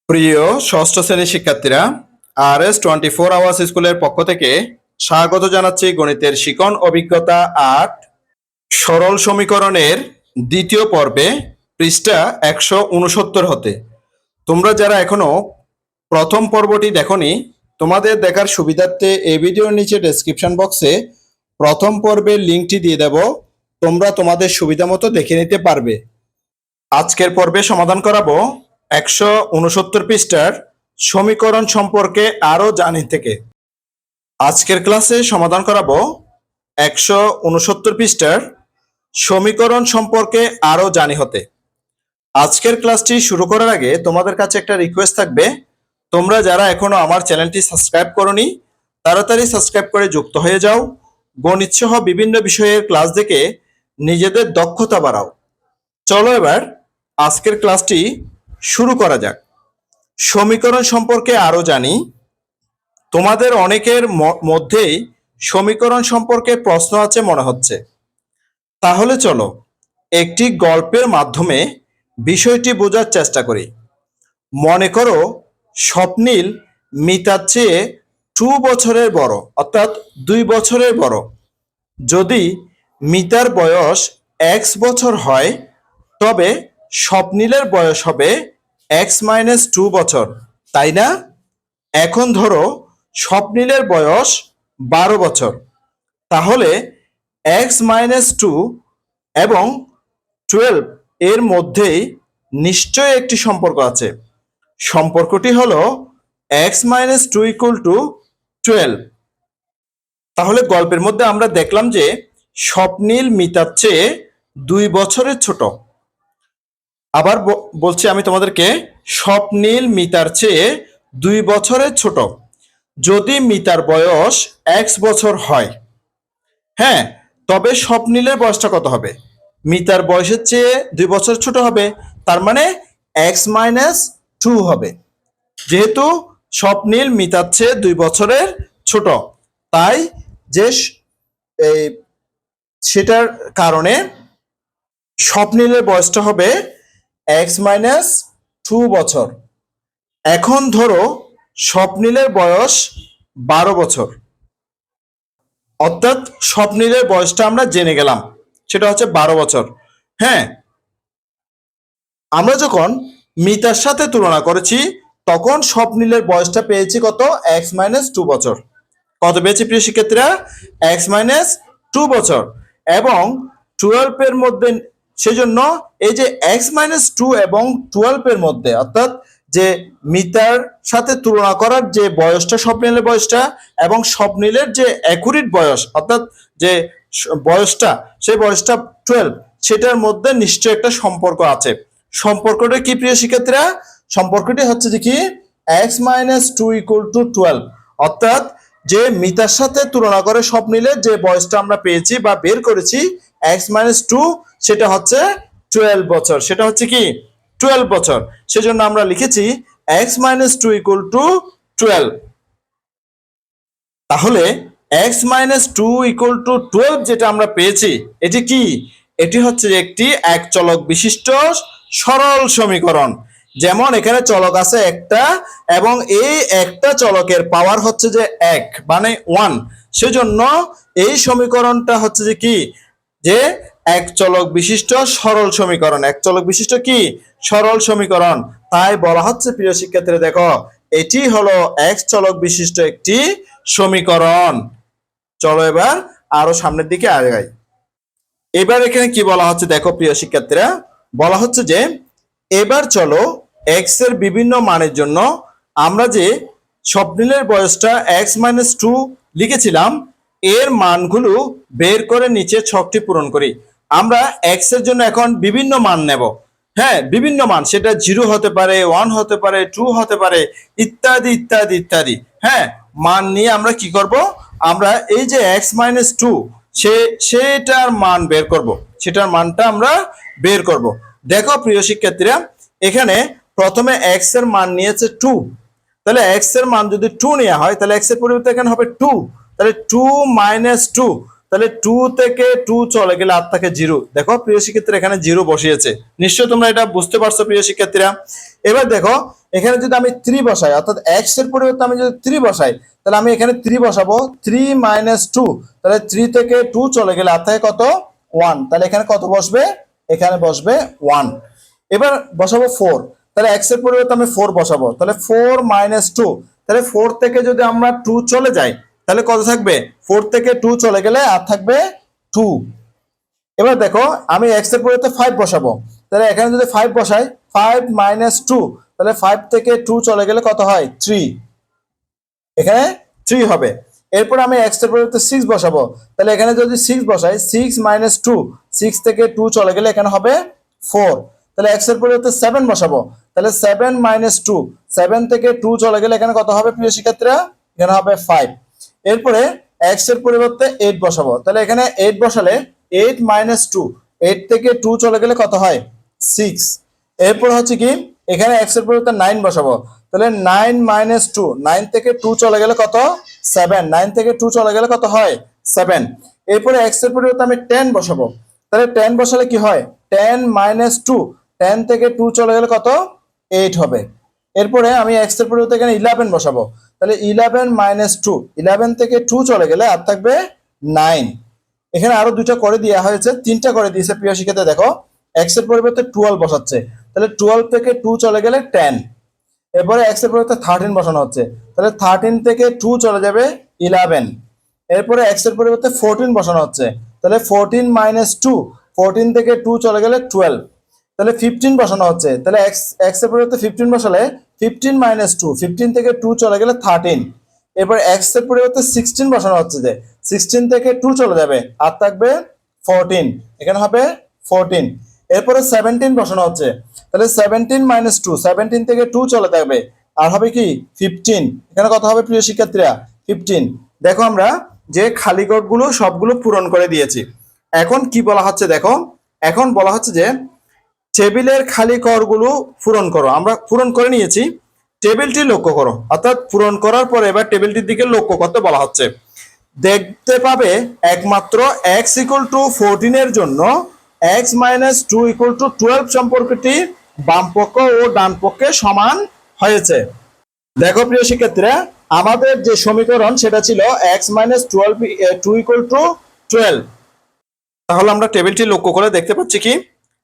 প্রিয় ষষ্ঠ শ্রেণীর শিক্ষার্থীরা, RS24 আওয়ার্স স্কুলের পক্ষ থেকে স্বাগত জানাচ্ছি গণিতের শিখন অভিজ্ঞতা ৮ সরল সমীকরণের দ্বিতীয় পর্বে পৃষ্ঠা ১৬৯ হতে। তোমরা যারা এখনো প্রথম পর্বটি দেখোনি, তোমাদের দেখার সুবিধার্থে এই ভিডিওর নিচে ডেসক্রিপশন বক্সে প্রথম পর্বের লিঙ্কটি দিয়ে দেব, তোমরা তোমাদের সুবিধা মতো দেখে নিতে পারবে। আজকের পর্বে সমাধান করাবো ১৬৯ পৃষ্ঠার সমীকরণ সম্পর্কে আরো জানি থেকে। আজকের ক্লাসে সমাধান করাবো ১৬৯ পৃষ্ঠার সমীকরণ সম্পর্কে আরো জানি হতে। আজকের ক্লাসটি শুরু করার আগে তোমাদের কাছে একটা রিকোয়েস্ট থাকবে, তোমরা যারা এখনো আমার চ্যানেলটি সাবস্ক্রাইব করোনি তাড়াতাড়ি সাবস্ক্রাইব করে যুক্ত হয়ে যাও। গণিত সহ বিভিন্ন বিষয়ের ক্লাস দেখে নিজেদের দক্ষতা বাড়াও। চলো এবার আজকের ক্লাসটি শুরু করা যাক। সমীকরণ সম্পর্কে আরো জানি। তোমাদের অনেকের মধ্যেই সমীকরণ সম্পর্কে প্রশ্ন আছে মনে হচ্ছে। তাহলে চলো একটি গল্পের মাধ্যমে বিষয়টি বোঝার চেষ্টা করি। মনে করো স্বপ্নিল মিতার চেয়ে 2 বছরের বড়, অর্থাৎ 2 বছরের বড়। যদি মিতার বয়স x বছর হয় তবে স্বপ্নিলের বয়স হবে x-2 বছর, তাই না? এখন ধরো স্বপ্নিলের বয়স 12 বছর, তাহলে x-2 এবং 12 এর মধ্যেই নিশ্চয়ই একটি সম্পর্ক আছে। সম্পর্কটি হলো x-2 = 12। তাহলে গল্পের মধ্যে আমরা দেখলাম যে স্বপ্নিল মিতার চেয়ে 2 বছরের ছোট। আবার বলছি আমি তোমাদেরকে, স্বপ্নিল মিতার চেয়ে 2 বছরের ছোট। যদি মিতার বয়স x বছর হয়, হ্যাঁ, তবে স্বপ্নিলের বয়সটা কত হবে? মিতার বয়সের চেয়ে 2 বছর ছোট হবে, তার মানে x-2 হবে। যেহেতু স্বপ্নিল মিতার চেয়ে 2 বছরের ছোট, তাই যে সেটার কারণে স্বপ্নিলের বয়সটা হবে x-2 বছর। এখন ধরো স্বপ্নিলের বয়স 12 বছর, অর্থাৎ স্বপ্নিলের বয়সটা আমরা জেনে গেলাম, সেটা হচ্ছে 12 বছর। হ্যাঁ, আমরা যখন মিতার সাথে তুলনা করেছি তখন স্বপ্নিলের বয়সটা পেয়েছি কত? x-2 বছর। কত পেয়েছি প্রিয় শিক্ষার্থীরা? x-2 বছর। এবং 12 এর মধ্যে, সেজন্য এই যে x-2 এবং 12 এর মধ্যে, অর্থাৎ যে মিতার সাথে তুলনা করার যে বয়সটা, স্বপ্নিলের বয়সটা এবং স্বপ্নিলের যে অ্যাকুরেট বয়স, অর্থাৎ যে বয়সটা, সেই বয়সটা 12, সেটার মধ্যে নিশ্চয়ই একটা সম্পর্ক আছে। সম্পর্কটা কি প্রিয় শিক্ষার্থীরা? সম্পর্কটি হচ্ছে যে কি, x-2 = 12, অর্থাৎ যে মিতার সাথে তুলনা করে স্বপ্নিলের যে বয়সটা আমরা পেয়েছি বা বের করেছি x-2, সেটা হচ্ছে 12 বছর। সেটা হচ্ছে কি 12 বছর। সেজন্য আমরা লিখেছি x-2 = 12। তাহলে x-2 = 12 যেটা আমরা পেয়েছি, এটি কি? এটি হচ্ছে একটি এক চলক বিশিষ্ট সরল সমীকরণ। যেমন এখানে চলক আছে একটা, এবং এই একটা চলকের পাওয়ার হচ্ছে যে 1, মানে 1। সেজন্য এই সমীকরণটা হচ্ছে যে কি, যে এক চলক বিশিষ্ট সরল সমীকরণ। এক চলক বিশিষ্ট কি? সরল সমীকরণ। তাই বলা হচ্ছে প্রিয় শিক্ষার্থীরা, দেখো এটি হলো এক চলক বিশিষ্ট একটি সমীকরণ। চলো এবার আরো সামনের দিকে আগাই। এবার এখানে কি বলা হচ্ছে দেখো প্রিয় শিক্ষার্থীরা, বলা হচ্ছে যে এবার চলো x এর বিভিন্ন মানের জন্য আমরা যে স্বপ্নিলের বয়সটা x-2 লিখেছিলাম, এর মানগুলো বের করে নিচে ছকটি পূরণ করি। আমরা x এর জন্য এখন বিভিন্ন মান নেব। হ্যাঁ, বিভিন্ন মান, সেটা 0 হতে পারে, 1 হতে পারে, 2 হতে পারে, ইত্যাদি ইত্যাদি ইত্যাদি। হ্যাঁ, মান নিয়ে আমরা কি করব? আমরা এই যে x-2 সেটার মান বের করব, সেটার মানটা আমরা বের করব। দেখো প্রিয় শিক্ষার্থীরা, এখানে প্রথমে x এর মান নিয়েছে 2, তাহলে x এর মান যদি 2 নেওয়া হয় তাহলে x এর পরিবর্তে এখানে হবে 2, তাহলে 2 - 2, তাহলে 2 থেকে 2 চলে গেলে আর থাকে 0। দেখো প্রিয় শিক্ষার্থীরা এখানে 0 বসিয়েছে, নিশ্চয়ই তোমরা এটা বুঝতে পারছো প্রিয় শিক্ষার্থীরা। এবার দেখো এখানে যদি আমি 3 বসাই, অর্থাৎ x এর পরিবর্তে আমি যদি 3 বসাই, তাহলে আমি এখানে 3 বসাবো, 3 - 2, তাহলে 3 থেকে 2 চলে গেলে আর থাকে কত, 1। তাহলে এখানে কত বসবে, এখানে বসবে 1। এবার বসাবো 4, তাহলে x এর পরিবর্তে আমি 4 বসাবো, তাহলে 4 - 2, তাহলে 4 থেকে যদি আমরা 2 চলে যাই তাহলে কত থাকবে, 4 থেকে 2 চলে গেলে আর থাকবে 2। এবার দেখো আমি x এর পরিবর্তে 5 বসাবো, তাহলে এখানে যদি 5 বসাই, 5 - 2, তাহলে 5 থেকে 2 চলে গেলে কত হয়, 3, এখানে 3 হবে। এরপর আমি x এর পরিবর্তে 6 বসাবো, তাহলে এখানে যদি 6 বসাই, 6 - 2, 6 থেকে 2 চলে গেলে এখানে হবে 4, তাহলে x এর পরিবর্তে 7 বসাবো, তাহলে 7 - 2, 7 থেকে 2 চলে গেলে এখানে কত হবে প্রিয় শিক্ষার্থীরা, এখানে হবে 5। এরপরে x এর পরিবর্তে 8 বসাবো, তাহলে এখানে 8 বসালে 8 - 2, 8 থেকে 2 চলে গেলে কত হয়, 6। এরপর হচ্ছে কি এখানে x এর পরিবর্তে 9 বসাবো, তাহলে 9 - 2, 9 থেকে 2 চলে গেলে কত, 7, 9 থেকে 2 চলে গেলে কত হয়, 7। এরপরে x এর পরিবর্তে আমি 10 বসাবো, তাহলে 10 বসালে কি হয়, 10 - 2, 10 থেকে 2 চলে গেলে কত, 8 হবে। এরপরে আমি x এর পরিবর্তে এখানে 11 বসাবো, তাহলে 11 - 2, 11 থেকে 2 চলে গেলে আর থাকবে 9। এখানে আরো দুইটা করে দেওয়া হয়েছে, 3টা করে দিয়েছে প্রিয় শিক্ষার্থী। দেখো x এর পরিবর্তে 12 বসাচ্ছে, তাহলে 12 থেকে 2 চলে গেলে 10। এরপরে x এর পরিবর্তে 13 বসানো হচ্ছে, তাহলে 13 থেকে 2 চলে যাবে 11। এরপরে x এর পরিবর্তে 14 বসানো হচ্ছে, তাহলে 14 - 2, 14 থেকে 2 চলে গেলে 12। তাহলে 15 বসানো হচ্ছে, তাহলে x এর পরিবর্তে 15 বসালে 15 - 2, 15 থেকে 2 চলে গেলে 13। এরপর x এর পরিবর্তে 16 বসানো হচ্ছে, যে 16 থেকে 2 চলে যাবে আর থাকবে 14, এখানে হবে 14। এরপরে 17 বসানো হচ্ছে, তাহলে 17 - 2, 17 থেকে 2 চলে যাবে আর হবে কি 15, এখানে কত হবে প্রিয় শিক্ষার্থীরা, 15। দেখো আমরা যে খালি ঘরগুলো সবগুলো পূরণ করে দিয়েছি। এখন কি বলা হচ্ছে দেখো, এখন বলা হচ্ছে যে টেবিলের খালি ঘরগুলো পূরণ করো। আমরা পূরণ করে নিয়েছি, টেবিলটি লক্ষ্য করো, অর্থাৎ পূরণ করার পরে এবার টেবিলটির দিকে লক্ষ্য করতে বলা হচ্ছে। দেখতে পাবে একমাত্র x = 14 এর জন্য x - 2 = 12 সম্পর্কটি বাম পক্ষ ও ডান পক্ষে সমান হয়েছে। দেখো প্রিয় শিক্ষার্থীরা, আমাদের যে সমীকরণ সেটা ছিল x - 2 = 12। তাহলে আমরা টেবিলটি লক্ষ্য করে দেখতে পাচ্ছি কি,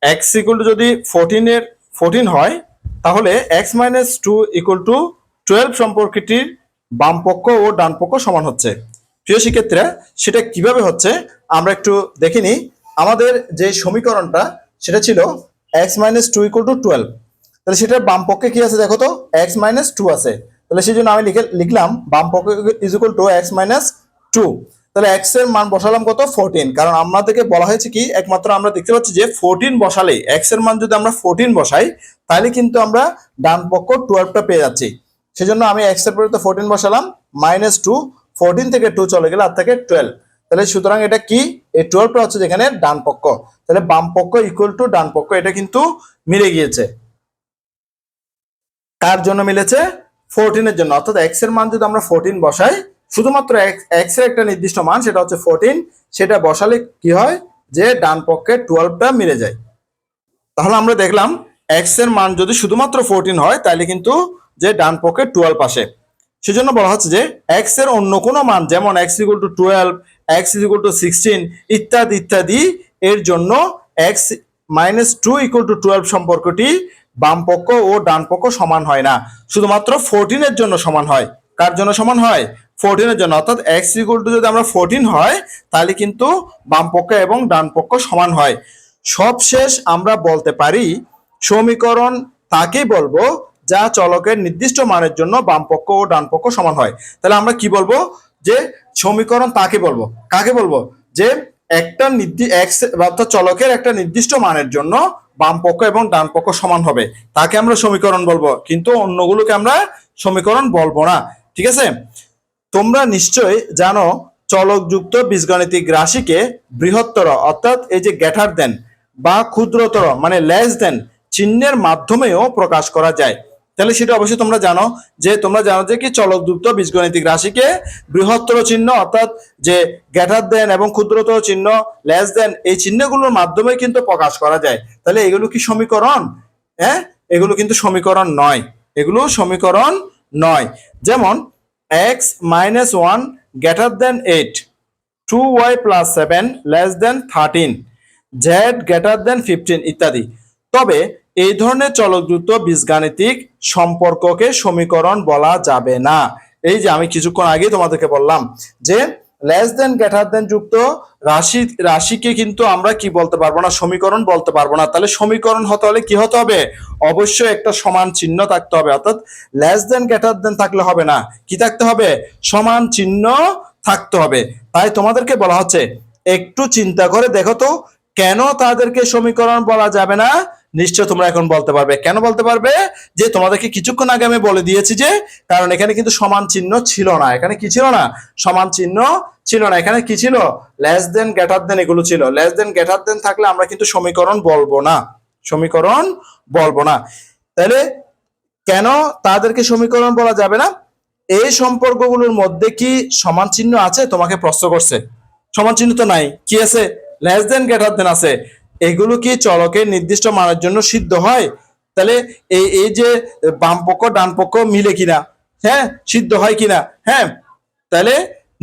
x যদি 14 হয়, তাহলে x - 2 = 12 সম্পর্কটির বাম পক্ষ ও ডান পক্ষ সমান হচ্ছে। প্রিয় শিক্ষার্থীরা, সেটা কিভাবে হচ্ছে আমরা একটু দেখে নিই। আমাদের যে সমীকরণটা সেটা ছিল x - 2 = 12, তাহলে সেটার বাম পক্ষে কি আছে দেখো তো, x - 2 আছে, তাহলে সেই জন্য আমি লিখলাম বাম পক্ষ = x - 2। তাহলে x এর মান বসালাম কত, 14, কারণ আমাদেরকে বলা হয়েছে কি, একমাত্র আমরা দেখতে পাচ্ছি যে 14 বসালে, x এর মান যদি আমরা 14 বসাই তাহলে কিন্তু আমরা ডান পক্ষ 12টা পেয়ে যাচ্ছি। সেজন্য আমি x এর পরিবর্তে 14 বসালাম, -2, 14 থেকে 2 চলে গেলে আর থাকে 12। তাহলে সুতরাং এটা কি, এই 12টা হচ্ছে যেখানে ডান পক্ষ, তাহলে বাম পক্ষ = ডান পক্ষ, এটা কিন্তু মিলে গিয়েছে। কার জন্য মিলেছে, 14 এর জন্য। অর্থাৎ x এর মান যদি আমরা 14 বসাই, শুধুমাত্র x এর একটা নির্দিষ্ট মান সেটা হচ্ছে 14, সেটা বসালে কি হয় যে ডান পক্ষে 12টা মিলে যায়। তাহলে আমরা দেখলাম x এর মান যদি শুধুমাত্র 14 হয় তাহলে কিন্তু যে ডান পক্ষে 12 আসে। সেজন্য বলা হচ্ছে যে x এর অন্য কোনো মান, যেমন x = 12, x = 16 ইত্যাদি ইত্যাদি, এর জন্য x - 2 = 12 সম্পর্কটি বাম পক্ষ ও ডান পক্ষ সমান হয় না, শুধুমাত্র 14 এর জন্য সমান হয়। কার জন্য সমান হয়, 14 এর জন্য। অর্থাৎ x = যদি আমরা 14 হয় তাহলে কিন্তু বাম পক্ষ এবং ডান পক্ষ সমান হয়। সবশেষ আমরা বলতে পারি সমীকরণ তাকে বলবো যা চলকের নির্দিষ্ট মানের জন্য বাম পক্ষ ও ডান পক্ষ সমান হয়। তাহলে আমরা কি বলবো, যে সমীকরণ তাকে বলবো, কাকে বলবো, যে একটা অর্থাৎ চলকের একটা নির্দিষ্ট মানের জন্য বাম পক্ষ এবং ডান পক্ষ সমান হবে, তাকে আমরা সমীকরণ বলবো, কিন্তু অন্যগুলোকে আমরা সমীকরণ বলবো না। ঠিক আছে, তোমরা নিশ্চয় জানো চলকযুক্ত বীজগাণিতিক রাশিকে বৃহত্তর, অর্থাৎ এই যে গ্রেটার দেন বা ক্ষুদ্রতর মানে লেস দেন চিহ্নের মাধ্যমেও প্রকাশ করা যায়। তাহলে সেটা অবশ্যই তোমরা জানো যে কি চলকযুক্ত বীজগণিতিক রাশিকে বৃহত্তর চিহ্ন অর্থাৎ যে গ্রেটার দেন এবং ক্ষুদ্রতর চিহ্ন লেস দেন এই চিহ্নগুলোর মাধ্যমে কিন্তু প্রকাশ করা যায়। তাহলে এগুলো কি সমীকরণ? হ্যাঁ, এগুলো কিন্তু সমীকরণ নয়, এগুলো সমীকরণ নয়। যেমন x minus 1 greater than 8, 2y plus 7 less than 13, z greater than 15 ইত্যাদি। তবে এই ধরনের চলকযুক্ত বীজগাণিতিক সম্পর্ককে সমীকরণ বলা যাবে না। এই যে আমি কিছুক্ষণ আগে তোমাদেরকে বললাম যে লেস দেন গ্রেটার দেন যুক্ত রাশিকে কিন্তু আমরা কি বলতে পারবো না, সমীকরণ বলতে পারবো না। তাহলে সমীকরণ হতে হলে কি হতে হবে? অবশ্যই একটা সমান চিহ্ন থাকতে হবে, অর্থাৎ লেস দেন গ্রেটার দেন থাকলে হবে না, কি থাকতে হবে? সমান চিহ্ন থাকতে হবে। তাই তোমাদেরকে বলা হচ্ছে একটু চিন্তা করে দেখো তো কেন তাদেরকে সমীকরণ বলা যাবে না। নিশ্চয় তোমরা এখন বলতে পারবে। কেন বলতে পারবে? যে তোমাদেরকে কিছুক্ষণ আগে আমি বলে দিয়েছি যে কারণ এখানে কিন্তু সমান চিহ্ন ছিল না। এখানে কি ছিল না? সমান চিহ্ন ছিল না। এখানে কি ছিল? লেস দেন গ্রেটার দেন এগুলো ছিল। লেস দেন গ্রেটার দেন থাকলে আমরা কিন্তু সমীকরণ বলবো না, সমীকরণ বলবো না। তাহলে কেন তাদেরকে সমীকরণ বলা যাবে না? এই সম্পর্কগুলোর মধ্যে কি সমান চিহ্ন আছে? তোমাকে প্রশ্ন করছে। সমান চিহ্ন তো নাই, কি আছে? লেস দেন গ্রেটার দেন আছে। এগুলো কি চলকের নির্দিষ্ট মানের জন্য সিদ্ধ হয়? তাহলে এই যে বাম পক্ষ ডান পক্ষ মিলে কিনা, হ্যাঁ, সিদ্ধ হয় কিনা? হ্যাঁ, তাহলে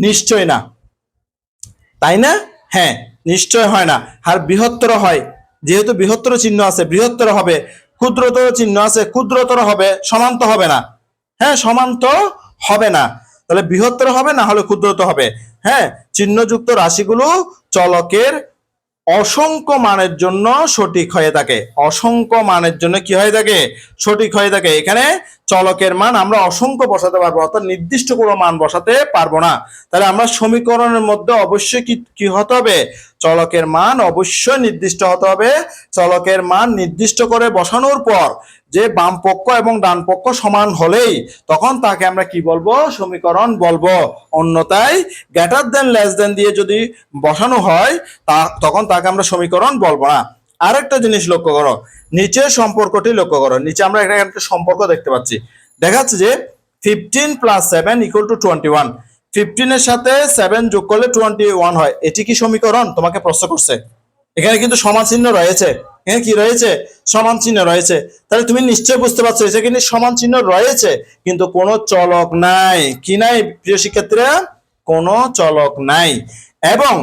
নিশ্চয় না, তাই না? হ্যাঁ, নিশ্চয় হয় না। আর বৃহত্তর হয়, যেহেতু বৃহত্তর চিহ্ন আছে বৃহত্তর হবে, ক্ষুদ্রতর চিহ্ন আছে ক্ষুদ্রতর হবে, সমান তো হবে না। হ্যাঁ, সমান তো হবে না। তাহলে বৃহত্তর হবে না হলে ক্ষুদ্রতর হবে। হ্যাঁ, চিহ্নযুক্ত রাশিগুলো চলকের অসংখ্য মানের জন্য সঠিক হয়ে থাকে। অসংখ্য মানের জন্য কি হয়ে থাকে? সঠিক হয়ে থাকে। এখানে চলকের মান আমরা অসংখ্য বসাতে পারবো, অর্থাৎ নির্দিষ্ট কোনো মান বসাতে পারবো না। তাহলে আমরা সমীকরণের মধ্যে অবশ্যই কি হতে হবে? চলকের মান অবশ্যই নির্দিষ্ট হতে হবে। চলকের মান নির্দিষ্ট করে বসানোর পর যে বাম পক্ষ এবং ডান পক্ষ সমান হলেই তখন তাকে আমরা কি বলবো? সমীকরণ বলবো। অন্যথায় গ্রেটার দেন লেস দেন দিয়ে যদি বসানো হয় তখন তাকে আমরা সমীকরণ বলবো না। আরেকটা জিনিস লক্ষ্য করো, নিচের সম্পর্কটি লক্ষ্য করো। নিচে আমরা একটা সম্পর্ক দেখতে পাচ্ছি, দেখা যাচ্ছে যে 15 প্লাস 7 ইকুয়াল টু 21। 15 এর সাথে 7 যোগ করলে 21 হয়। এটি কি সমীকরণ? তোমাকে প্রশ্ন করছে। এখানে কিন্তু সমান চিহ্ন রয়েছে। এখানে কি রয়েছে? সমান চিহ্ন রয়েছে। তাহলে তুমি নিশ্চয়ই বুঝতে পারছো এখানে কিন্তু সমান চিহ্ন রয়েছে, কিন্তু কোনো চলক নাই। কি নাই প্রিয় শিক্ষার্থীরা? কোনো চলক নাই। এবং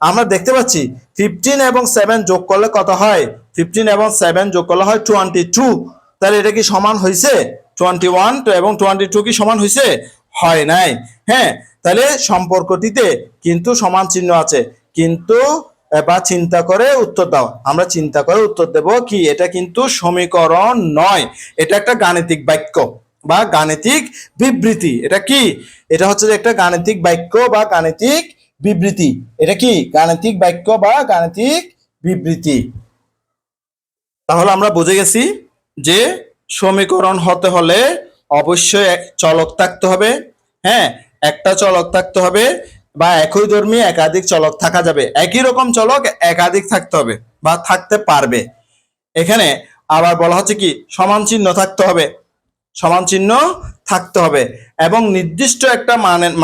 আমরা দেখতে পাচ্ছি 15 এবং 7 যোগ করলে কত হয়? 15 এবং 7 যোগ করলে হয় 22। তাহলে এটা কি সমান হয়েছে? 21 এবং 22 কি সমান হয়েছে? হয় নাই। হ্যাঁ, তাহলে সম্পর্কটিতে কিন্তু সমান চিহ্ন আছে, কিন্তু বা চিন্তা করে উত্তর দাও। আমরা চিন্তা করে উত্তর দেব কি এটা কিন্তু সমীকরণ নয়, এটা একটা গাণিতিক বাক্য বা গাণিতিক বিবৃতি। এটা কি? এটা হচ্ছে একটা গাণিতিক বাক্য বা গাণিতিক বিবৃতি। এটা কি? গাণিতিক বাক্য বা গাণিতিক বিবৃতি। তাহলে আমরা বুঝে গেছি যে সমীকরণ হতে হলে অবশ্যই চলক থাকতে হবে। হ্যাঁ, একটা চলক থাকতে হবে বা একই ধর্মী একাধিক চলক থাকা যাবে। একই রকম চলক একাধিক থাকতে হবে বা থাকতে পারবে। এখানে আবার বলা হচ্ছে কি সমান চিহ্ন থাকতে হবে, সমান চিহ্ন থাকতে হবে এবং নির্দিষ্ট একটা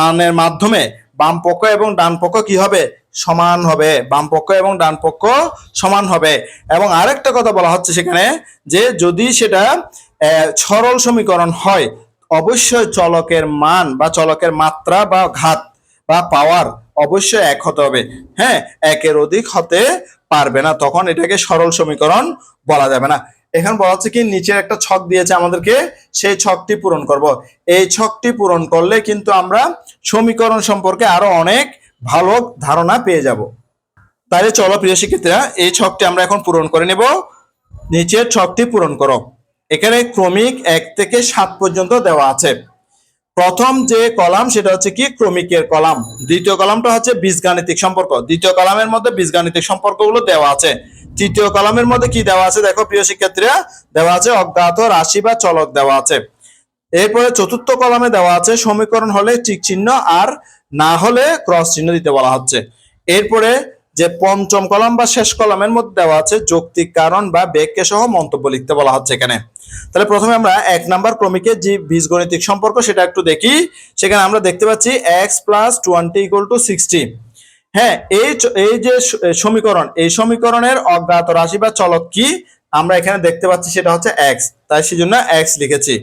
মানের মাধ্যমে বাম পক্ষ এবং ডান পক্ষ কি হবে? সমান হবে। বাম পক্ষ এবং ডান পক্ষ সমান হবে। এবং আরেকটা কথা বলা হচ্ছে সেখানে যে যদি সেটা সরল সমীকরণ হয় অবশ্যই চলকের মান বা চলকের মাত্রা বা ঘাত বা পাওয়ার অবশ্যই এক হতে হবে। হ্যাঁ, একের অধিক হতে পারবে না, তখন এটাকে সরল সমীকরণ বলা যাবে না। এখন বলা হচ্ছে কি নিচের একটা ছক দিয়েছে আমাদেরকে, সেই ছকটি পূরণ করব। এই ছকটি পূরণ করলে কিন্তু আমরা সমীকরণ সম্পর্কে আরো অনেক ভালো ধারণা পেয়ে যাব। তাহলে চলো প্রিয় শিক্ষার্থীরা এই ছকটি আমরা এখন পূরণ করে নেব। নিচের ছকটি পূরণ করো। এখানে ক্রমিক 1 থেকে 7 পর্যন্ত দেওয়া আছে। প্রথম যে কলাম সেটা হচ্ছে কি ক্রমিকের কলাম, দ্বিতীয় কলামটা হচ্ছে বীজগাণিতিক সম্পর্ক। দ্বিতীয় কলামের মধ্যে বীজগাণিতিক সম্পর্কগুলো দেওয়া আছে। তৃতীয় কলামের মধ্যে কি দেওয়া আছে দেখো প্রিয় শিক্ষার্থীরা, দেওয়া আছে অজ্ঞাত রাশি বা চলক দেওয়া আছে। এরপরে চতুর্থ কলামে দেওয়া আছে সমীকরণ হলে টিক চিহ্ন আর না হলে ক্রস চিহ্ন দিতে বলা হচ্ছে। এরপরে যে পঞ্চম কলাম বা শেষ কলামের মধ্যে দেওয়া আছে যৌক্তিক কারণ বা ব্যাখ্যা সহ মন্তব্য লিখতে বলা হচ্ছে এখানে। তাহলে প্রথমে আমরা 1 নাম্বার ক্রমিকের যে বীজগণিতিক সম্পর্ক সেটা একটু দেখি। সেখানে আমরা দেখতে পাচ্ছি x + 20 = 60। হ্যাঁ, এই যে সমীকরণ, এই সমীকরণের অজ্ঞাত রাশি বা চলক কি আমরা এখানে দেখতে পাচ্ছি সেটা হচ্ছে x, তাই সেজন্য x লিখেছি।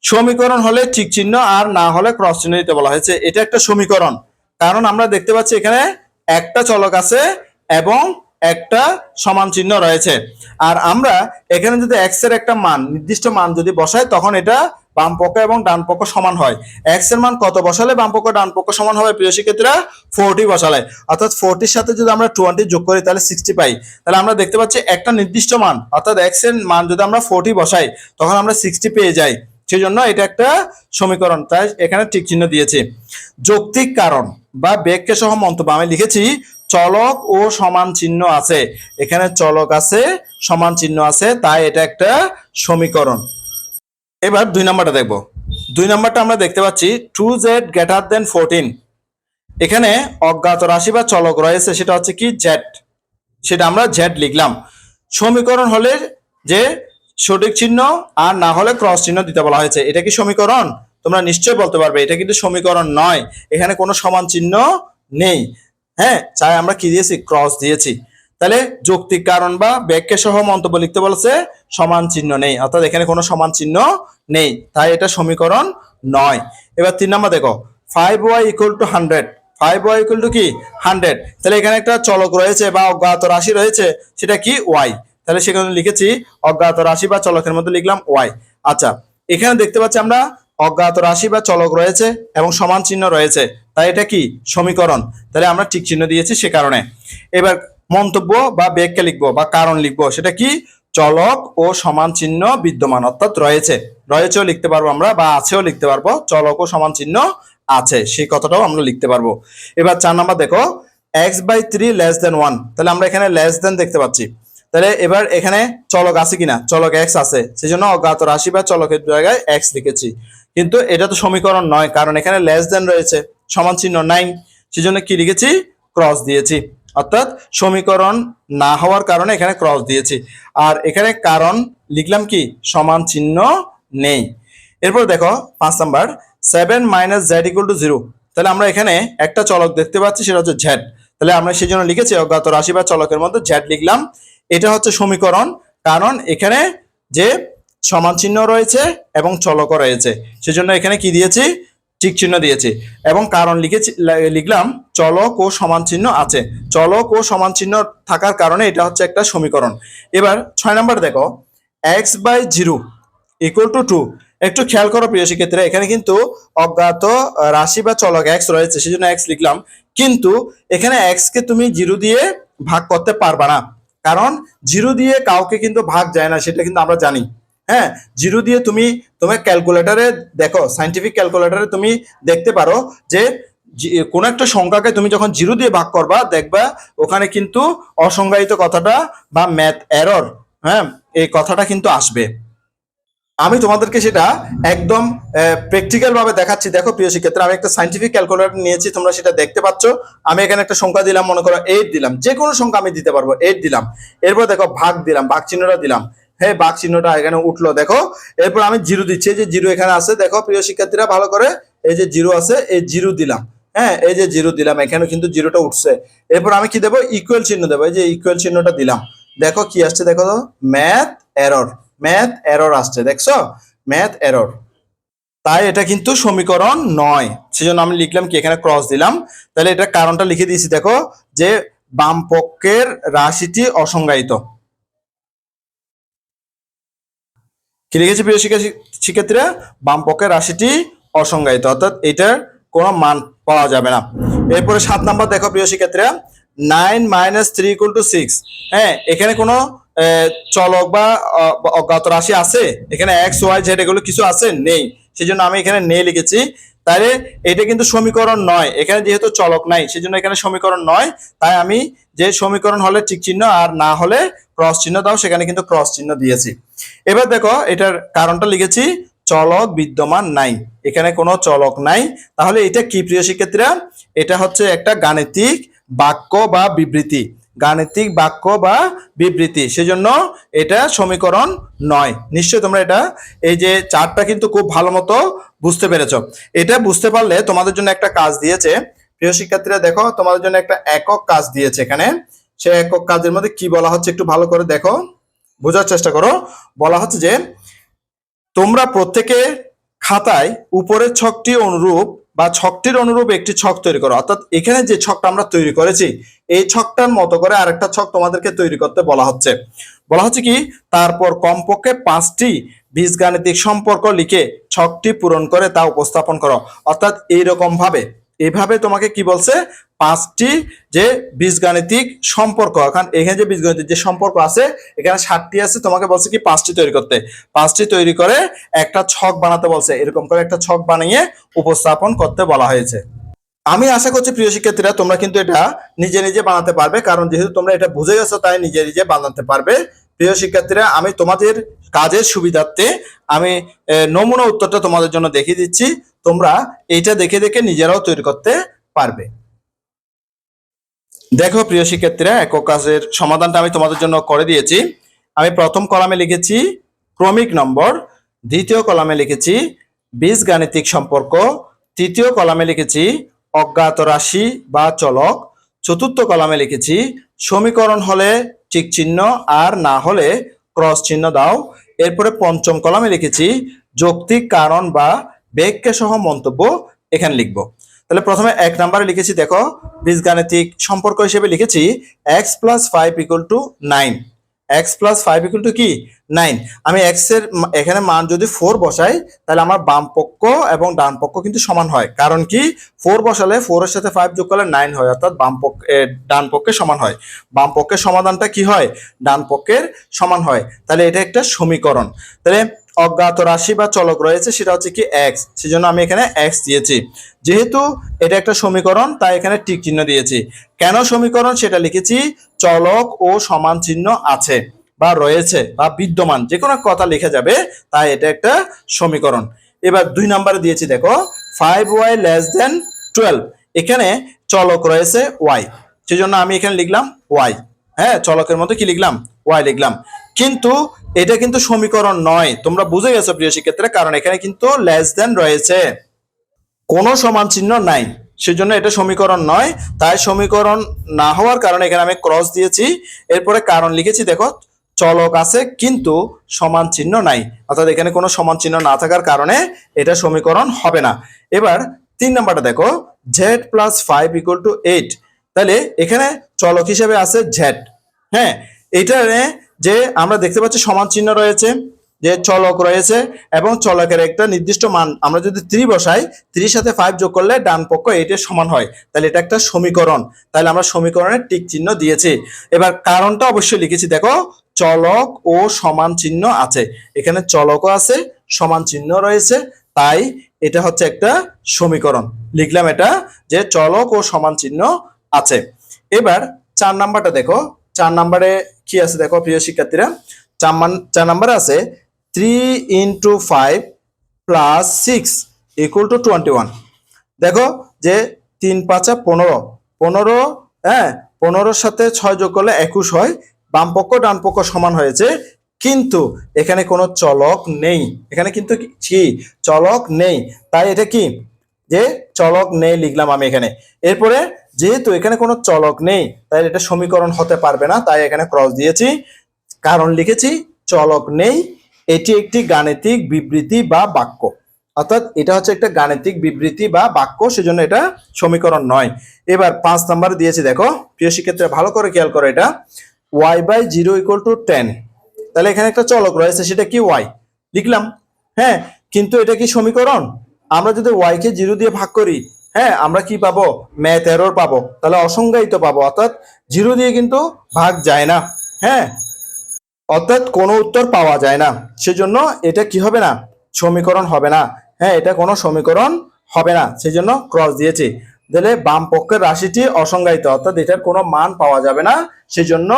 সমীকরণ হলে ঠিক চিহ্ন আর না হলে ক্রস চিহ্ন দিতে বলা হয়েছে। এটা একটা সমীকরণ, কারণ আমরা দেখতে পাচ্ছি এখানে একটা চলক আছে এবং একটা সমান চিহ্ন রয়েছে। আর আমরা এখানে যদি x এর একটা মান, নির্দিষ্ট মান যদি বসাই তখন এটা বাম পক্ষ এবং ডান পক্ষ সমান হয়। x এর মান কত বসালে বাম পক্ষ ডান পক্ষ সমান হবে প্রিয় শিক্ষার্থীরা? 40 বসালে। অর্থাৎ 40 এর সাথে যদি আমরা 20 যোগ করি তাহলে 60 পাই। তাহলে আমরা দেখতে পাচ্ছি একটা নির্দিষ্ট মান, অর্থাৎ x এর মান যদি আমরা 40 বসাই তখন আমরা 60 পেয়ে যাই। সেজন্য এটা একটা সমীকরণ, তাই এখানে ঠিক চিহ্ন দিয়েছি। যৌক্তিক কারণ বা ব্যাখ্যা সহ মন্তব্য আমি লিখেছি চলক ও সমান চিহ্ন আছে। এখানে চলক আছে, সমান চিহ্ন আছে, তাই এটা একটা সমীকরণ। এবার 2 নাম্বারটা দেখব। 2 নাম্বারটা আমরা দেখতে পাচ্ছি 2z > 14। এখানে অজ্ঞাত রাশি বা চলক রয়েছে, সেটা হচ্ছে কি z, সেটা আমরা z লিখলাম। সমীকরণ হলে যে সঠিক চিহ্ন আর না হলে ক্রস চিহ্ন দিতে বলা হয়েছে। এটা কি সমীকরণ? তোমরা নিশ্চয়ই বলতে পারবে এটা কিন্তু সমীকরণ নয়, এখানে কোনো সমান চিহ্ন নেই। হ্যাঁ, চাই আমরা কি দিয়েছি? ক্রস দিয়েছি। তাহলে যৌক্তিক কারণ বা ব্যাখ্যা সহ মন্তব্য লিখতে বলেছে, সমান চিহ্ন নেই, অর্থাৎ এখানে কোনো সমান চিহ্ন নেই, তাই এটা সমীকরণ নয়। এবার 3 নাম্বার দেখো 5y = 100। 5y = কি? 100। তাহলে এখানে একটা চলক রয়েছে বা অজ্ঞাত রাশি রয়েছে, সেটা কি? y। তাহলে সেখানে লিখেছি অজ্ঞাত রাশি বা চলকের মধ্যে লিখলাম y। আচ্ছা, এখানে দেখতে পাচ্ছি আমরা অজ্ঞাত রাশি বা চলক রয়েছে এবং সমান চিহ্ন রয়েছে, তাই এটা কি? সমীকরণ। তাহলে আমরা ঠিক চিহ্ন দিয়েছি সে কারণে। এবার মন্তব্য বা ব্যাখ্যা লিখবো বা কারণ লিখবো, সেটা কি? চলক ও সমান চিহ্ন বিদ্যমান, অর্থাৎ রয়েছেও লিখতে পারবো আমরা বা আছেও লিখতে পারবো। চলক ও সমান চিহ্ন আছে সেই কথাটাও আমরা লিখতে পারবো। এবার 4 নাম্বার দেখো x/3 < 1। তাহলে আমরা এখানে লেস দেন দেখতে পাচ্ছি। তাহলে এবার এখানে চলক আছে কিনা? চলক x আছে, সেজন্য অজ্ঞাত রাশি বা চলকের জায়গায় x লিখেছি। কিন্তু এটা তো সমীকরণ নয়, কারণ এখানে লেস দেন রয়েছে, সমান চিহ্ন নাই, সেজন্য কি লিখেছি? ক্রস দিয়েছি। অর্থাৎ সমীকরণ না হওয়ার কারণে এখানে ক্রস দিয়েছি। আর এখানে কারণ লিখলাম কি? সমান চিহ্ন নেই। এরপর দেখো 5 নাম্বার 7 - z = 0। তাহলে আমরা এখানে একটা চলক দেখতে পাচ্ছি, সেটা হচ্ছে z। তাহলে আমরা সেই জন্য লিখেছি অজ্ঞাত রাশি বা চলকের মধ্যে z লিখলাম। এটা হচ্ছে সমীকরণ, কারণ এখানে যে সমান চিহ্ন রয়েছে এবং চলকও রয়েছে, সেজন্য এখানে কি দিয়েছি? ঠিক চিহ্ন দিয়েছি। এবং কারণ লিখলাম চলক ও সমান চিহ্ন আছে। চলক ও সমান চিহ্ন থাকার কারণে এটা হচ্ছে একটা সমীকরণ। এবার 6 নাম্বার দেখো x/0 = 2। একটু খেয়াল করো প্রিয় শিক্ষার্থীরা, এখানে কিন্তু অজ্ঞাত রাশি বা চলক x রয়েছে, সেজন্য x লিখলাম। কিন্তু এখানে x কে তুমি 0 দিয়ে ভাগ করতে পারবা না, কারণ 0 দিয়ে কাউকে কিন্তু ভাগ যায় না, সেটা কিন্তু আমরা জানি। হ্যাঁ, 0 দিয়ে তুমি তোমার ক্যালকুলেটরে দেখো, সায়েন্টিফিক ক্যালকুলেটরে তুমি দেখতে পারো যে কোন একটা সংখ্যাকে তুমি যখন 0 দিয়ে ভাগ করবা দেখবা ওখানে কিন্তু অসংজ্ঞায়িত কথাটা বা ম্যাথ এরর, হ্যাঁ, এই কথাটা কিন্তু আসবে। আমি তোমাদেরকে সেটা একদম প্র্যাকটিক্যাল ভাবে দেখাচ্ছি। দেখো প্রিয় শিক্ষার্থীরা, আমি একটা সায়েন্টিফিক ক্যালকুলেটর নিয়েছি, তোমরা সেটা দেখতে পাচ্ছ। আমি এখানে একটা সংখ্যা দিলাম, মনে করো 8 দিলাম, যে কোনো সংখ্যা আমি দিতে পারবো, 8 দিলাম। এরপর দেখো ভাগ দিলাম, ভাগ চিহ্নটা দিলাম, হ্যাঁ ভাগ চিহ্নটা এখানে উঠলো দেখো। এরপর আমি 0 দিচ্ছি, এই যে 0 এখানে আছে, দেখো প্রিয় শিক্ষার্থীরা ভালো করে, এই যে 0 আছে, এই 0 দিলাম, হ্যাঁ এই যে 0 দিলাম, এখানে কিন্তু 0টা উঠছে। এরপর আমি কি দেবো? ইকুয়াল চিহ্ন দেবো, এই যে ইকুয়াল চিহ্নটা দিলাম। দেখো কি আসছে, দেখো তো, ম্যাথ এরর আসছে, দেখছো? ম্যাথ এরর, তাই এটা কিন্তু সমীকরণ নয়। সেজন্য আমি লিখলাম কি? এখানে ক্রস দিলাম। তাহলে এটা কারণটা লিখে দিয়েছি, দেখো যে বাম পক্ষের রাশিটি অসংজ্ঞায়িত। কি লিখেছি প্রিয় শিক্ষার্থীরা? বাম পক্ষের রাশিটি অসংজ্ঞায়িত, অর্থাৎ এটার কোনো মান পাওয়া যাবে না। এরপরে 7 নাম্বার দেখো প্রিয় শিক্ষার্থীরা 9 - 3 = 6। হ্যাঁ, এখানে কোনো চলক বা অজ্ঞাত রাশি আছে? এখানে x y z এগুলো কিছু আছে? নেই, সেজন্য আমি এখানে নেই লিখেছি। তাহলে এটা কিন্তু সমীকরণ নয়, এখানে যেহেতু চলক নাই সেজন্য এখানে সমীকরণ নয়। তাই আমি যে সমীকরণ হলে ঠিক চিহ্ন আর না হলে ক্রস চিহ্ন দাও, সেখানে কিন্তু ক্রস চিহ্ন দিয়েছি। এবার দেখো এটার কারণটা লিখেছি চলক বিদ্যমান নাই, এখানে কোনো চলক নাই। তাহলে এটা কি প্রিয় শিক্ষার্থীরা? এটা হচ্ছে একটা গাণিতিক বাক্য বা বিবৃতি, গাণিতিক বাক্য বা বিবৃতি, সেজন্য এটা সমীকরণ নয়। নিশ্চয়ই তোমরা এটা এই যে চারটা কিন্তু খুব ভালো মতো বুঝতে পেরেছো। এটা বুঝতে পারলে তোমাদের জন্য একটা কাজ দিয়েছে প্রিয় শিক্ষার্থীরা, দেখো তোমাদের জন্য একটা একক কাজ দিয়েছে এখানে। সেই একক কাজের মধ্যে কি বলা হচ্ছে একটু ভালো করে দেখো, বোঝার চেষ্টা করো। বলা হচ্ছে যে তোমরা প্রত্যেকে খাতায় উপরের ছকটি অনুরূপ বা ছকটির অনুরূপ একটি ছক তৈরি করো। অর্থাৎ এখানে যে ছকটা আমরা তৈরি করেছি এই ছকটার মতো করে আরেকটা ছক তোমাদেরকে তৈরি করতে বলা হচ্ছে। বলা হচ্ছে কি, তারপর কমপক্ষে 5টি বীজগাণিতিক সম্পর্ক লিখে ছকটি পূরণ করে তা উপস্থাপন করো। অর্থাৎ এইরকম ভাবে, এইভাবে তোমাকে কি বলছে, 5টি যে বীজগাণিতিক সম্পর্ক, এখানে যে বীজগাণিতিক যে সম্পর্ক আছে এখানে 7টি আছে, তোমাকে বলছে কি 5টি তৈরি করতে, 5টি তৈরি করে একটা ছক বানাতে বলছে। এরকম করে একটা ছক বানিয়ে উপস্থাপন করতে বলা হয়েছে। আমি আশা করছি প্রিয় শিক্ষার্থীরা তোমরা কিন্তু এটা নিজে নিজে বানাতে পারবে, কারণ যেহেতু তোমরা এটা বুঝে গেছো তাই নিজে নিজে বানাতে পারবে। প্রিয় শিক্ষার্থীরা, আমি তোমাদের কাজের সুবিধার্থে আমি নমুনা উত্তরটা তোমাদের জন্য দেখিয়ে দিচ্ছি, তোমরা এইটা দেখে দেখে নিজেরাও তৈরি করতে পারবে। দেখো প্রিয় শিক্ষার্থীরা, একক কাজের সমাধানটা আমি তোমাদের জন্য করে দিয়েছি। আমি প্রথম কলামে লিখেছি ক্রমিক নম্বর, দ্বিতীয় কলামে লিখেছি বীজগাণিতিক সম্পর্ক, তৃতীয় কলামে লিখেছি অজ্ঞাত রাশি বা চলক, চতুর্থ কলামে লিখেছি সমীকরণ হলে টিক চিহ্ন আর না হলে ক্রস চিহ্ন দাও। এরপরে পঞ্চম কলামে লিখেছি যৌক্তিক কারণ বা ব্যাখ্যা সহ মন্তব্য এখানে লিখবো। তাহলে প্রথমে 1 নম্বরে লিখেছি, দেখো বীজগাণিতিক সম্পর্ক হিসেবে লিখেছি x + 5 = 9। x + 5 = কি 9। আমি x এর এখানে মান যদি 4 বসাই তাহলে আমার বাম পক্ষ এবং ডান পক্ষ কিন্তু সমান হয়। কারণ কি, 4 বসালে 4 এর সাথে 5 যোগ করলে 9 হয়, অর্থাৎ বাম পক্ষ ডান পক্ষে সমান হয়। বাম পক্ষের সমাধানটা কি হয়, ডান পক্ষের সমান হয়। তাহলে এটা একটা সমীকরণ। তাহলে অজ্ঞাত রাশি বা চলক রয়েছে, সেটা হচ্ছে কি x, সেজন্য আমি এখানে x দিয়েছি। যেহেতু এটা একটা সমীকরণ তাই এখানে টিক চিহ্ন দিয়েছি। কেন সমীকরণ সেটা লিখেছি, চলক ও সমান চিহ্ন আছে বা রয়েছে বা বিদ্যমান, যে কোনো কথা লেখা যাবে, তাই এটা একটা সমীকরণ। এবার 2 নম্বরে দিয়েছি, দেখো 5y < 12। এখানে চলক রয়েছে y, সেজন্য আমি এখানে লিখলাম y। হ্যাঁ, চলকের মধ্যে কি লিখলাম, y লিখলাম। কিন্তু এটা কিন্তু সমীকরণ নয়, তোমরা বুঝে গেছো প্রিয় শিক্ষার্থীরা, কারণ এখানে কিন্তু < রয়েছে, কোনো সমান চিহ্ন নাই, সেজন্য এটা সমীকরণ নয়। তাই সমীকরণ না হওয়ার কারণে এখানে আমি ক্রস দিয়েছি। এরপরে কারণ লিখেছি, দেখো চলক আছে কিন্তু সমান চিহ্ন নাই, অর্থাৎ এখানে কোনো সমান চিহ্ন না থাকার কারণে এটা সমীকরণ হবে না। এবার 3 নাম্বারটা দেখো z + 5 = 8। তাহলে এখানে চলক হিসেবে আছে z। হ্যাঁ, এইটারে যে আমরা দেখতে পাচ্ছি সমান চিহ্ন রয়েছে, যে চলক রয়েছে এবং চলকের একটা নির্দিষ্ট মান আমরা যদি 3 বসাই, 3 সাথে 5 যোগ করলে ডান পক্ষ 8 এর সমান হয়, তাহলে এটা একটা সমীকরণ। তাহলে আমরা সমীকরণের টিক চিহ্ন দিয়েছি। এবার কারণটা অবশ্যই লিখেছি, দেখো চলক ও সমান চিহ্ন আছে, এখানে চলকও আছে সমান চিহ্ন রয়েছে, তাই এটা হচ্ছে একটা সমীকরণ। লিখলাম এটা যে চলক ও সমান চিহ্ন আছে। এবার 4 নাম্বারটা দেখো, 4 নাম্বারে কি আছে দেখো প্রিয় শিক্ষার্থীরা, 4 নাম্বারে আছে 3 × 5 + 6 = 21। দেখো যে 3 × 5 = 15, 15, হ্যাঁ 15-র সাথে 6 যোগ করলে 21 হয়। বাম পক্ষ ডান পক্ষ সমান হয়েছে, কিন্তু এখানে কোনো চলক নেই, এখানে কিন্তু কি চলক নেই, তাই এটা কি যে চলক নেই লিখলাম আমি এখানে। এরপরে যেহেতু এখানে কোনো চলক নেই তাই এটা সমীকরণ হতে পারবে না, তাই এখানে ক্রস দিয়েছি। কারণ লিখেছি চলক নেই, এটি একটি গাণিতিক বিবৃতি বা বাক্য, অর্থাৎ এটা হচ্ছে একটা গাণিতিক বিবৃতি বা বাক্য, সেজন্য এটা সমীকরণ নয়। এবার 5 নাম্বার দিয়েছি, দেখো প্রিয় শিক্ষার্থীরা ভালো করে খেয়াল করো, এটা y/0 = 10। তাহলে এখানে একটা চলক রয়েছে, সেটা কি y লিখলাম। হ্যাঁ, কিন্তু এটা কি সমীকরণ, আমরা যদি y কে 0 দিয়ে ভাগ করি, হ্যাঁ আমরা কি পাবো, ম্যাথ এরর পাবো, তাহলে অসংজ্ঞায়িত পাবো, অর্থাৎ 0 দিয়ে কিন্তু ভাগ যায় না। হ্যাঁ, অর্থাৎ কোনো উত্তর পাওয়া যায় না, সেজন্য এটা কি হবে না, সমীকরণ হবে না। হ্যাঁ, এটা কোনো সমীকরণ হবে না, সেজন্য ক্রস দিয়েছি। তাহলে বাম পক্ষের রাশিটি অসংজ্ঞায়িত, অর্থাৎ এটার কোনো মান পাওয়া যাবে না, সেজন্য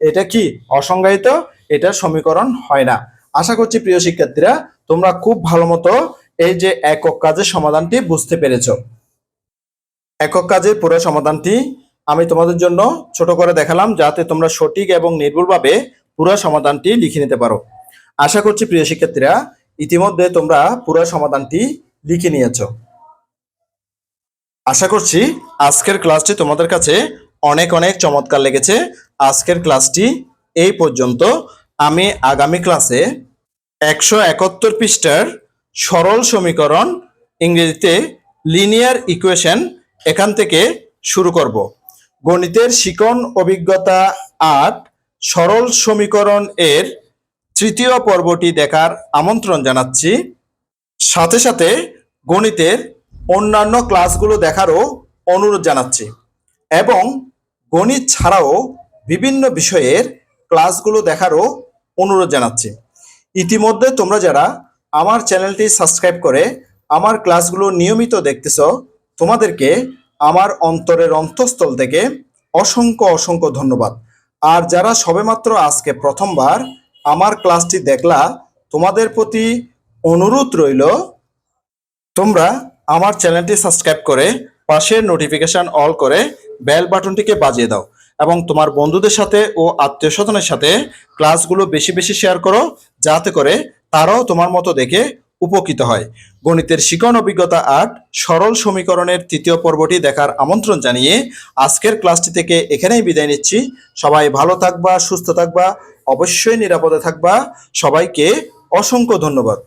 এটা কি অসংজ্ঞায়িত, এটা সমীকরণ হয় না। আশা করছি প্রিয় শিক্ষার্থীরা তোমরা খুব ভালো মতো এই যে একক কাজের সমাধানটি বুঝতে পেরেছো। একক কাজের পুরো সমাধানটি আমি তোমাদের জন্য ছোট করে দেখালাম যাতে তোমরা সঠিক এবং নির্ভুলভাবে পুরো সমাধানটি লিখে নিতে পারো। আশা করছি প্রিয় শিক্ষার্থীরা ইতিমধ্যে তোমরা পুরো সমাধানটি লিখে নিয়েছো। আশা করছি আজকের ক্লাসটি তোমাদের কাছে অনেক অনেক চমৎকার লেগেছে। আজকের ক্লাসটি এই পর্যন্ত। আমি আগামী ক্লাসে 171 পৃষ্ঠার সরল সমীকরণ, ইংরেজিতে লিনিয়ার ইকুয়েশন, এখান থেকে শুরু করব। গণিতের শিকন অভিজ্ঞতা 8 সরল সমীকরণ এর তৃতীয় পর্বটি দেখার আমন্ত্রণ জানাচ্ছি। সাথে সাথে গণিতের অন্যান্য ক্লাসগুলো দেখারও অনুরোধ জানাচ্ছি এবং গণিত ছাড়াও বিভিন্ন বিষয়ের ক্লাসগুলো দেখারও অনুরোধ জানাচ্ছি। ইতিমধ্যে তোমরা যারা আমার চ্যানেলটি সাবস্ক্রাইব করে আমার ক্লাসগুলো নিয়মিত দেখতেছো, তোমাদেরকে আমার অন্তরের অন্তঃস্থল থেকে অসংখ্য অসংখ্য ধন্যবাদ। আর যারা সবেমাত্র আজকে প্রথমবার আমার ক্লাসটি দেখলা, তোমাদের প্রতি অনুরোধ রইল তোমরা আমার চ্যানেলটি সাবস্ক্রাইব করে পাশের নোটিফিকেশন অল করে বেল বাটনটিকে বাজিয়ে দাও এবং তোমার বন্ধুদের সাথে ও আত্মীয় স্বজনের সাথে ক্লাসগুলো বেশি বেশি শেয়ার করো, যাতে করে তারাও তোমার মতো দেখে উপকৃত হয়। গণিতের শিকন অভিজ্ঞতা 8 সরল সমীকরণের তৃতীয় পর্বটি দেখার আমন্ত্রণ জানিয়ে আজকের ক্লাসটি থেকে এখানেই বিদায় নিচ্ছি। সবাই ভালো থাকবা, সুস্থ থাকবা, অবশ্যই নিরাপদে থাকবা। সবাইকে অসংখ্য ধন্যবাদ।